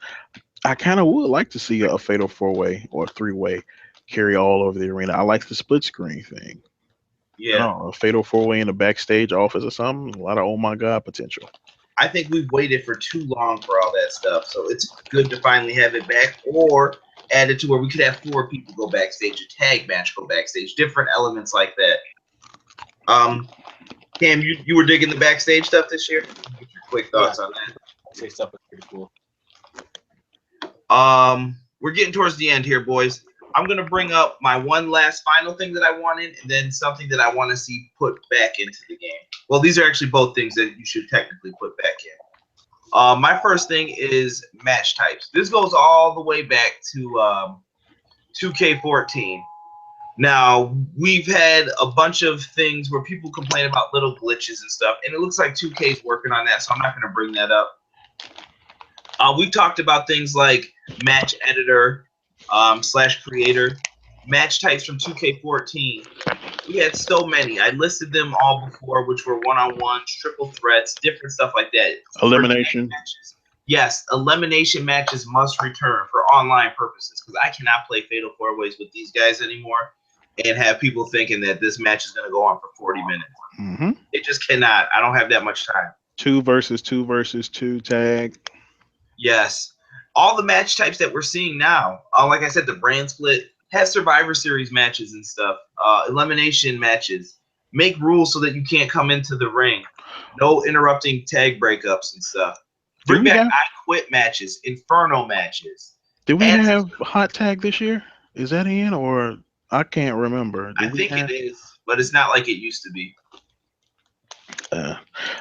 I kind of would like to see a fatal four-way or three-way carry all over the arena. I like the split screen thing. I Yeah, don't know, a fatal four-way in the backstage office or something. A lot of oh my god potential. I think we've waited for too long for all that stuff, so it's good to finally have it back, or add it to where we could have four people go backstage, a tag match go backstage, different elements like that. Cam, you were digging the backstage stuff this year? Get your quick Yeah, thoughts on say stuff is pretty cool. that. We're getting towards the end here, boys. I'm gonna bring up my one last final thing that I wanted, and then something that I want to see put back into the game. Well, these are actually both things that you should technically put back in. My first thing is match types. This goes all the way back to 2K14. Now, we've had a bunch of things where people complain about little glitches and stuff, and it looks like 2K is working on that, so I'm not going to bring that up. We've talked about things like match editor slash creator, match types from 2K14. We had so many. I listed them all before, which were one-on-ones, triple threats, different stuff like that. For tag Elimination. matches, yes, elimination matches must return for online purposes, because I cannot play Fatal 4-Ways with these guys anymore and have people thinking that this match is going to go on for 40 minutes. Hmm. It just cannot. I don't have that much time. Two versus two versus two tag. Yes. All the match types that we're seeing now, like I said, the brand split has Survivor Series matches and stuff, elimination matches. Make rules so that you can't come into the ring. No interrupting tag breakups and stuff. Did Bring we back have I Quit matches, Inferno matches. did we And have hot tag this year? Is that in or I can't remember. I Did we think it have is, but it's not like it used to be. uh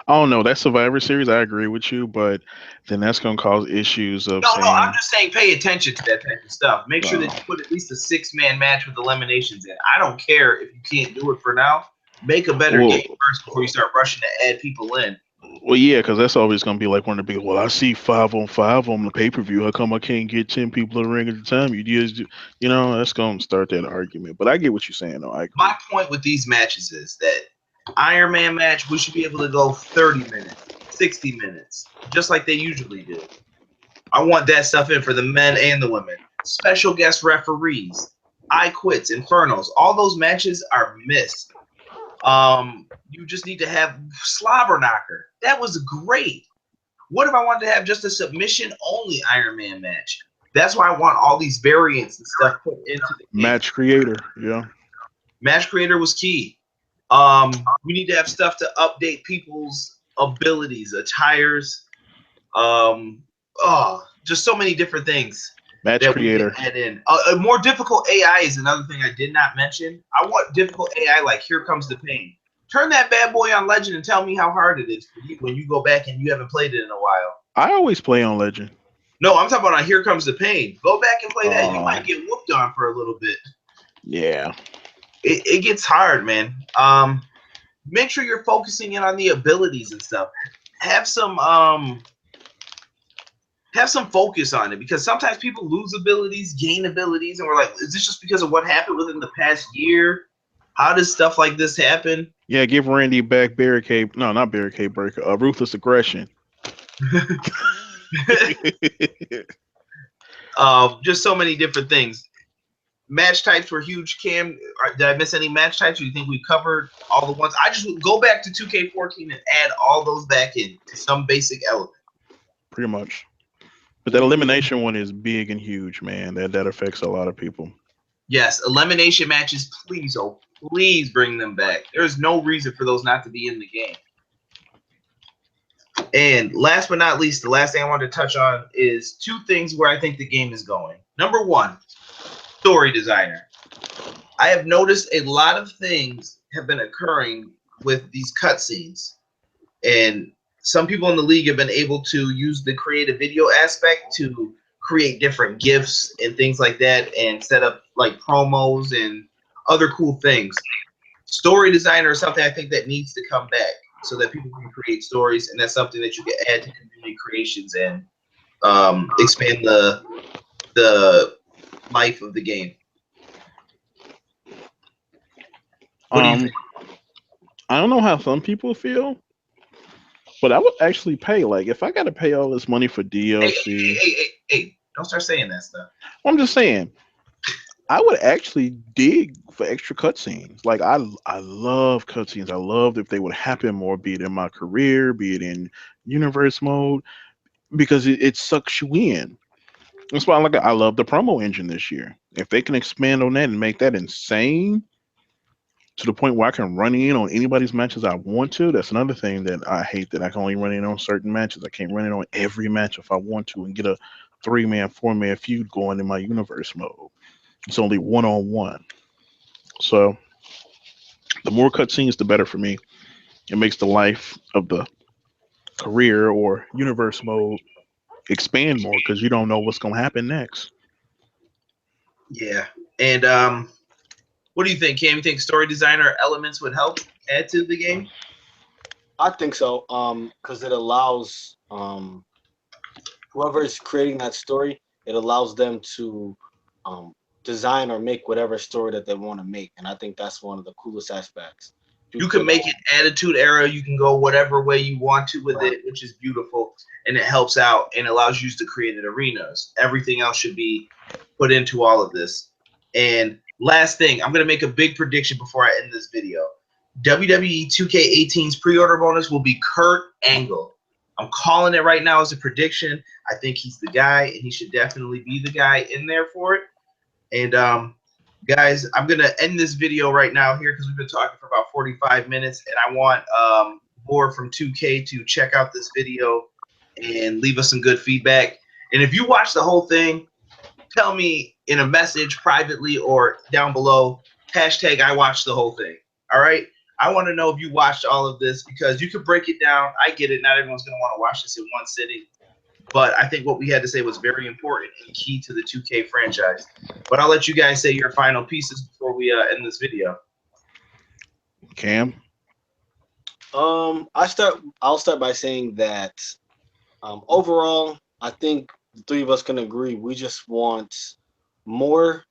I don't know. That Survivor Series, I agree with you, but then that's gonna cause issues of No, I'm saying, just saying pay attention to that type of stuff. Make sure that uh, you put at least a 6-man match with eliminations in. I don't care if you can't do it for now. Make a better well, game first before you start rushing to add people in. well, yeah, because that's always gonna be like one of the big. Well, I see 5-on-5 on the pay per view. How come I can't get 10 people in the ring at the time? You just, that's gonna start that argument. But I get what you're saying, though. I agree. My point with these matches is that Iron Man match, we should be able to go 30 minutes, 60 minutes, just like they usually do. I want that stuff in for the men and the women. Special guest referees, I Quits, Infernos, all those matches are missed. You just need to have Slobber Knocker. That was great. What if I wanted to have just a submission only Iron Man match? That's why I want all these variants and stuff put into the game. Match creator, yeah. Match creator was key. We need to have stuff to update people's abilities, attires, just so many different things. Match that we can creator. add in. A more difficult AI is another thing I did not mention. I want difficult AI like Here Comes the Pain. Turn that bad boy on Legend and tell me how hard it is for you when you go back and you haven't played it in a while. I always play on Legend. No, I'm talking about on Here Comes the Pain. Go back and play that. You Oh, might get whooped on for a little bit. yeah. It gets hard, man. Make sure you're focusing in on the abilities and stuff. Have some focus on it, because sometimes people lose abilities, gain abilities, and we're like, is this just because of what happened within the past year? How does stuff like this happen? Yeah, give Randy back barricade. No, not barricade breaker. Ruthless aggression. Just so many different things. Match types were huge. Cam, did I miss any match types? Or do you think we covered all the ones? I just would go back to 2K14 and add all those back in to some basic element. Pretty much. But that elimination one is big and huge, man. That affects a lot of people. Yes, elimination matches, please, oh, please bring them back. There's no reason for those not to be in the game. And last but not least, the last thing I wanted to touch on is two things where I think the game is going. Number one, story designer. I have noticed a lot of things have been occurring with these cutscenes. And some people in the league have been able to use the creative video aspect to create different GIFs and things like that, and set up like promos and other cool things. Story designer is something I think that needs to come back so that people can create stories, and that's something that you can add to community creations and expand the life of the game. What do you think? I don't know how some people feel, but I would actually pay. Like, if I got to pay all this money for DLC, Hey, don't start saying that stuff. I'm just saying, I would actually dig for extra cutscenes. Like, I love cutscenes. I love if they would happen more, be it in my career, be it in universe mode, because it sucks you in. That's why I love the promo engine this year. If they can expand on that and make that insane to the point where I can run in on anybody's matches I want to, that's another thing that I hate, that I can only run in on certain matches. I can't run in on every match if I want to and get a 3-man, 4-man feud going in my universe mode. It's only one-on-one. So the more cutscenes, the better for me. It makes the life of the career or universe mode expand more, because you don't know what's going to happen next. Yeah. And what do you think, Cam? You think story designer elements would help add to the game? I think so. Because it allows whoever is creating that story, it allows them to design or make whatever story that they want to make, and I think that's one of the coolest aspects. You can make it attitude era. You can go whatever way you want to with it, which is beautiful, and it helps out and allows you to create arenas. Everything else should be put into all of this. And last thing, I'm going to make a big prediction before I end this video. WWE 2K18's pre-order bonus will be Kurt Angle. I'm calling it right now as a prediction. I think he's the guy, and he should definitely be the guy in there for it. And guys, I'm going to end this video right now here because we've been talking for about 45 minutes, and I want more from 2K to check out this video and leave us some good feedback. And if you watch the whole thing, tell me in a message privately or down below, hashtag I watched the whole thing. All right? I want to know if you watched all of this, because you could break it down. I get it. Not everyone's going to want to watch this in one sitting. But I think what we had to say was very important and key to the 2K franchise. But I'll let you guys say your final pieces before we end this video. Cam? I'll start by saying that overall, I think the three of us can agree we just want more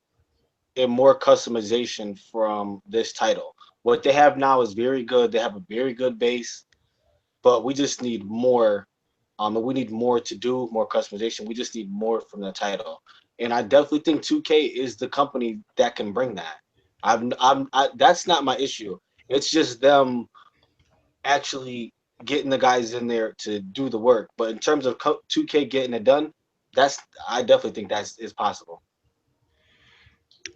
and more customization from this title. What they have now is very good. They have a very good base, but we just need more. And we need more to do, more customization. We just need more from the title. And I definitely think 2K is the company that can bring that. That's not my issue. It's just them actually getting the guys in there to do the work. But in terms of 2K getting it done, I definitely think is possible.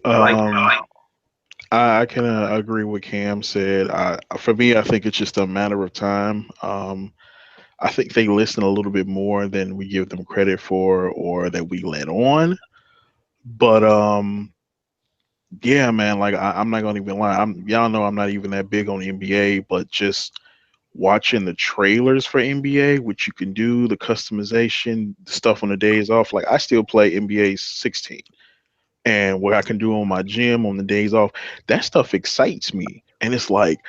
I can agree with Cam said. For me, I think it's just a matter of time. I think they listen a little bit more than we give them credit for, or that we let on. But yeah, man, like I'm not gonna even lie. Y'all know I'm not even that big on the NBA, but just watching the trailers for NBA, which you can do, the customization, the stuff on the days off. Like I still play NBA 16, and what I can do on my gym on the days off, that stuff excites me. And it's like,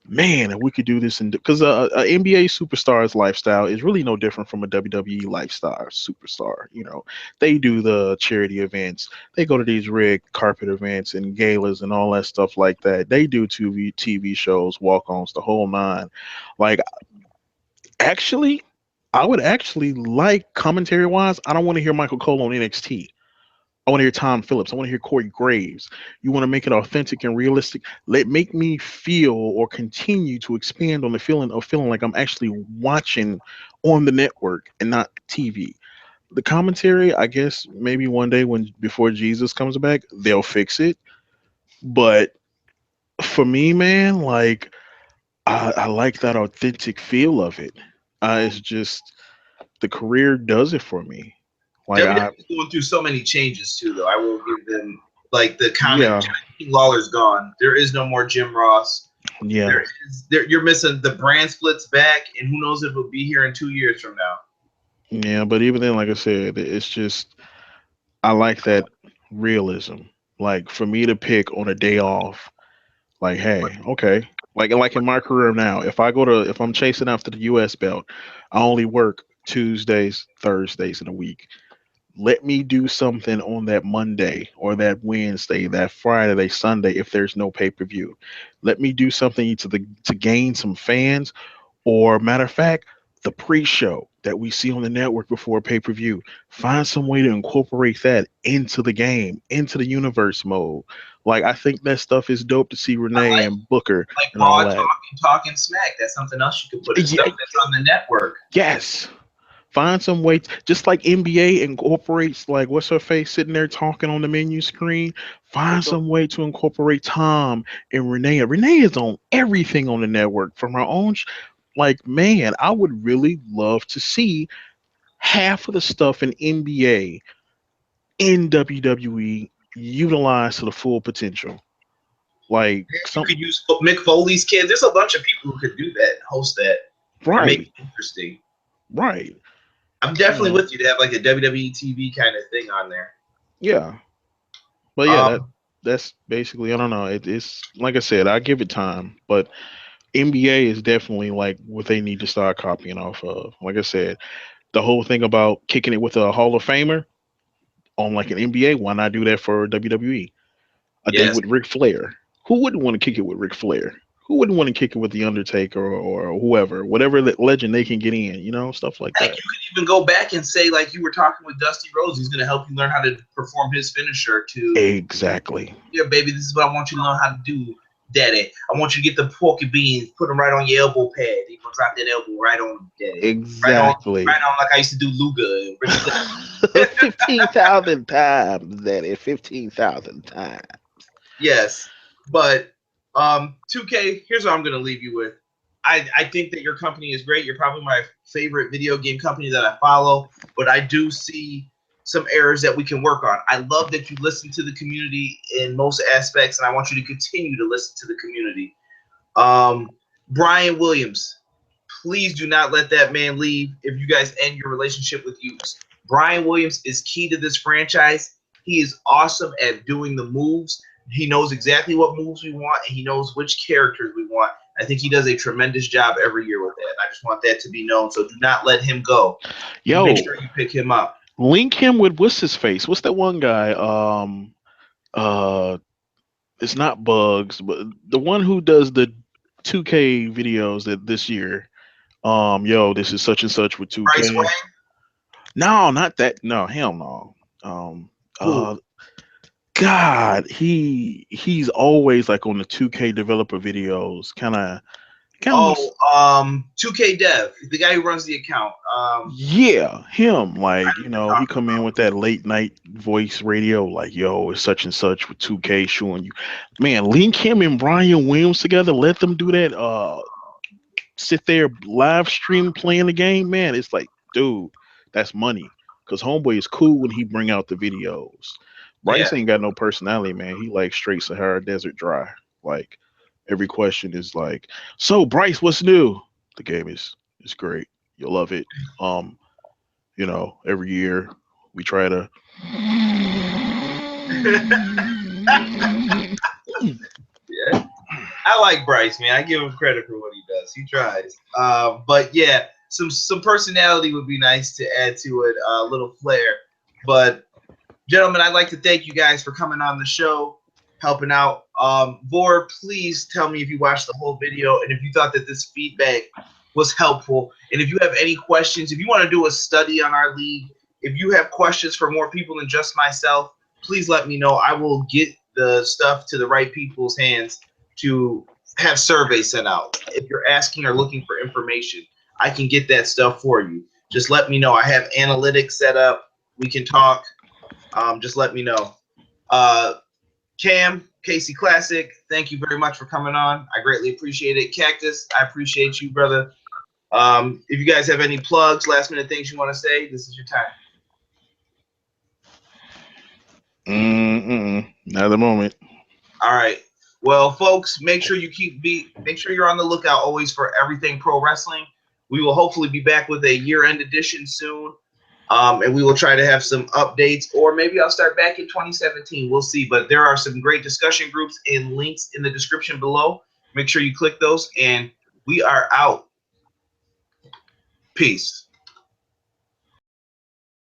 man, if we could do this, and because a NBA superstar's lifestyle is really no different from a WWE lifestyle superstar. You know, they do the charity events, they go to these red carpet events and galas and all that stuff like that. They do TV shows, walk-ons, the whole nine. Like, actually, I would actually like commentary wise. I don't want to hear Michael Cole on NXT. I want to hear Tom Phillips. I want to hear Corey Graves. You want to make it authentic and realistic. Make me feel or continue to expand on the feeling of feeling like I'm actually watching on the network and not TV. The commentary, I guess maybe one day when before Jesus comes back, they'll fix it. But for me, man, like I like that authentic feel of it. It's just the career does it for me. Like I, WWE is going through so many changes too, though. I will give them like the comment. yeah, King Lawler's gone. There is no more Jim Ross. yeah. You're missing the brand splits back, and who knows if it'll be here in 2 years from now. Yeah, but even then, like I said, it's just I like that realism. Like for me to pick on a day off, like, hey, okay. Like in my career now, if I'm chasing after the US belt, I only work Tuesdays, Thursdays in a week. Let me do something on that Monday or that Wednesday, that Friday, Sunday if there's no pay-per-view. Let me do something to gain some fans, or matter of fact, the pre-show that we see on the network before pay-per-view. Find some way to incorporate that into the game, into the universe mode. Like I think that stuff is dope to see I Renee like and Booker and Raw all that. talking smack. That's something else you could put in stuff Yeah, that's on the network. yes. Find some way, just like NBA incorporates, like what's her face sitting there talking on the menu screen. Find some way to incorporate Tom and Renee. Renee is on everything on the network from her own. Like, man, I would really love to see half of the stuff in NBA in WWE utilized to the full potential. Like You some could use Mick Foley's kids. There's a bunch of people who could do that, and host that, and make right, it interesting. right. I'm You definitely know, with you to have like a WWE TV kind of thing on there. yeah. But yeah, Um, that's basically I don't know. It's like I said, I give it time, but NBA is definitely like what they need to start copying off of. Like I said, the whole thing about kicking it with a Hall of Famer on like an NBA, why not do that for WWE? A day yes, with Ric Flair. Who wouldn't want to kick it with Ric Flair? Who wouldn't want to kick it with the Undertaker or whoever, whatever legend they can get in, stuff like heck, that. you could even go back and say like you were talking with Dusty Rhodes. He's going to help you learn how to perform his finisher. To Exactly. yeah, baby, this is what I want you to learn how to do, Daddy. I want you to get the porky beans, put them right on your elbow pad. You gonna drop that elbow right on, Daddy. Exactly. Right on, like I used to do Luga and Ric Flair. 15,000 times, Daddy. 15,000 times. Yes, but 2K. Here's what I'm gonna leave you with. I think that your company is great. You're probably my favorite video game company that I follow, but I do see some errors that we can work on. I love that you listen to the community in most aspects, and I want you to continue to listen to the community. Um, Brian Williams, please do not let that man leave if you guys end your relationship with use. Brian Williams is key to this franchise. He is awesome at doing the moves. He knows exactly what moves we want, and he knows which characters we want. I think he does a tremendous job every year with that. I just want that to be known. So do not let him go. Make Yo, sure you pick him up. link him with what's his face? What's that one guy? Uh it's not Bugs, but the one who does the 2K videos that this year. Yo, this is such and such with Bryce 2K. Wang? No, not that. No, hell no. Um, Who? uh, God, he's always like on the 2K developer videos, kind of looks. Oh, 2K Dev, the guy who runs the account. Yeah, him. I Like, know what you're he talking come in with that late night voice radio, like, yo, it's such and such with 2K showing you. Man, link him and Brian Williams together, let them do that, sit there live stream playing the game, man. It's like, dude, that's money. Cause homeboy is cool when he bring out the videos. Bryce Yeah. ain't got no personality, man. He like straight Sahara Desert dry. Like every question is like, so Bryce, what's new? The game is great. You'll love it. Um, every year we try to Yeah. I like Bryce, man. I give him credit for what he does. He tries. But yeah, some personality would be nice to add to it, a little flair. But gentlemen, I'd like to thank you guys for coming on the show, helping out. Vor, please tell me if you watched the whole video and if you thought that this feedback was helpful. And if you have any questions, if you want to do a study on our league, if you have questions for more people than just myself, please let me know. I will get the stuff to the right people's hands to have surveys sent out. If you're asking or looking for information, I can get that stuff for you. Just let me know. I have analytics set up. We can talk. Just let me know. Cam, Casey Classic, thank you very much for coming on. I greatly appreciate it. Cactus, I appreciate you, brother. If you guys have any plugs, last minute things you want to say, this is your time. Not at the moment. All right. Well, folks, make sure you make sure you're on the lookout always for everything pro wrestling. We will hopefully be back with a year-end edition soon. And we will try to have some updates, or maybe I'll start back in 2017. We'll see. But there are some great discussion groups and links in the description below. Make sure you click those, and we are out. Peace.